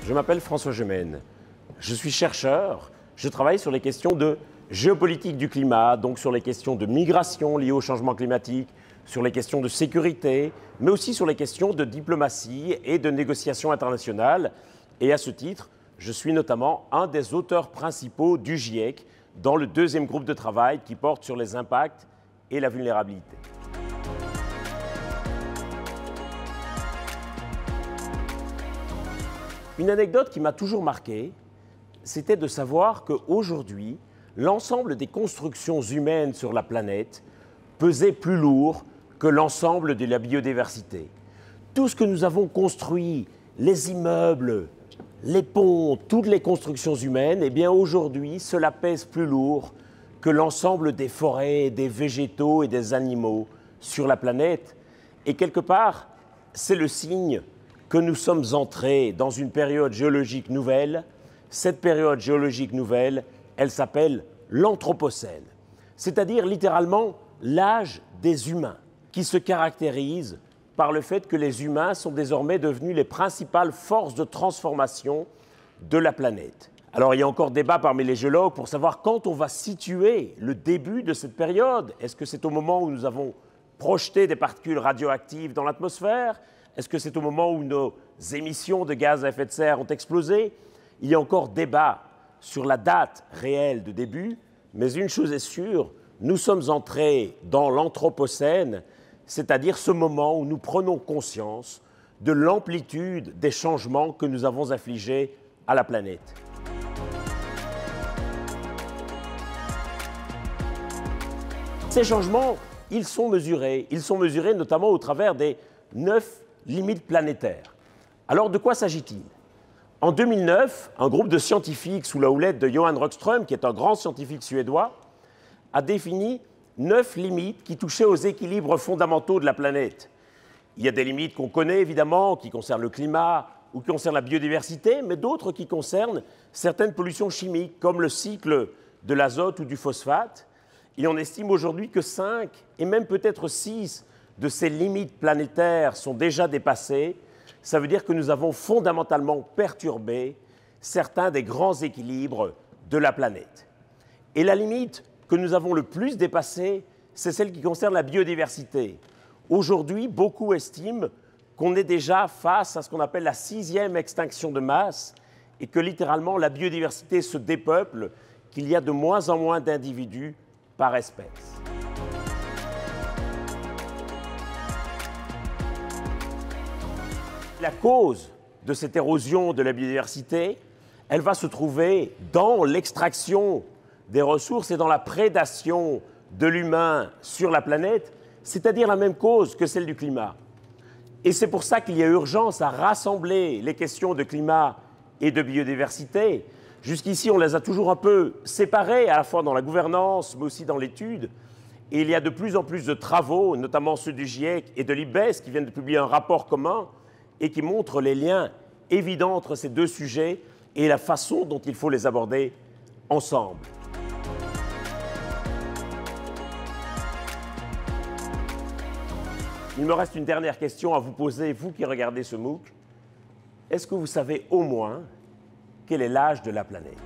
Je m'appelle François Gemène. Je suis chercheur. Je travaille sur les questions de géopolitique du climat, donc sur les questions de migration liées au changement climatique, sur les questions de sécurité, mais aussi sur les questions de diplomatie et de négociation internationale. Et à ce titre, je suis notamment un des auteurs principaux du GIEC dans le deuxième groupe de travail qui porte sur les impacts et la vulnérabilité. Une anecdote qui m'a toujours marqué, c'était de savoir qu'aujourd'hui, l'ensemble des constructions humaines sur la planète pesait plus lourd que l'ensemble de la biodiversité. Tout ce que nous avons construit, les immeubles, les ponts, toutes les constructions humaines, eh bien aujourd'hui, cela pèse plus lourd que l'ensemble des forêts, des végétaux et des animaux sur la planète. Et quelque part, c'est le signe que nous sommes entrés dans une période géologique nouvelle. Cette période géologique nouvelle, elle s'appelle l'Anthropocène, c'est-à-dire littéralement l'âge des humains, qui se caractérise par le fait que les humains sont désormais devenus les principales forces de transformation de la planète. Alors il y a encore débat parmi les géologues pour savoir quand on va situer le début de cette période. Est-ce que c'est au moment où nous avons projeté des particules radioactives dans l'atmosphère ? Est-ce que c'est au moment où nos émissions de gaz à effet de serre ont explosé? Il y a encore débat sur la date réelle de début, mais une chose est sûre, nous sommes entrés dans l'Anthropocène, c'est-à-dire ce moment où nous prenons conscience de l'amplitude des changements que nous avons infligés à la planète. Ces changements, ils sont mesurés notamment au travers des 9 limites planétaires. Alors de quoi s'agit-il? En 2009, un groupe de scientifiques sous la houlette de Johan Rockström, qui est un grand scientifique suédois, a défini 9 limites qui touchaient aux équilibres fondamentaux de la planète. Il y a des limites qu'on connaît évidemment, qui concernent le climat ou qui concernent la biodiversité, mais d'autres qui concernent certaines pollutions chimiques, comme le cycle de l'azote ou du phosphate. Et on estime aujourd'hui que 5 et même peut-être 6 de ces limites planétaires sont déjà dépassées. Ça veut dire que nous avons fondamentalement perturbé certains des grands équilibres de la planète. Et la limite que nous avons le plus dépassée, c'est celle qui concerne la biodiversité. Aujourd'hui, beaucoup estiment qu'on est déjà face à ce qu'on appelle la 6e extinction de masse et que littéralement la biodiversité se dépeuple, qu'il y a de moins en moins d'individus par espèce. La cause de cette érosion de la biodiversité, elle va se trouver dans l'extraction des ressources et dans la prédation de l'humain sur la planète, c'est-à-dire la même cause que celle du climat. Et c'est pour ça qu'il y a urgence à rassembler les questions de climat et de biodiversité. Jusqu'ici, on les a toujours un peu séparées, à la fois dans la gouvernance, mais aussi dans l'étude. Et il y a de plus en plus de travaux, notamment ceux du GIEC et de l'IPBES, qui viennent de publier un rapport commun et qui montrent les liens évidents entre ces deux sujets et la façon dont il faut les aborder ensemble. Il me reste une dernière question à vous poser, vous qui regardez ce MOOC. Est-ce que vous savez au moins quel est l'âge de la planète ?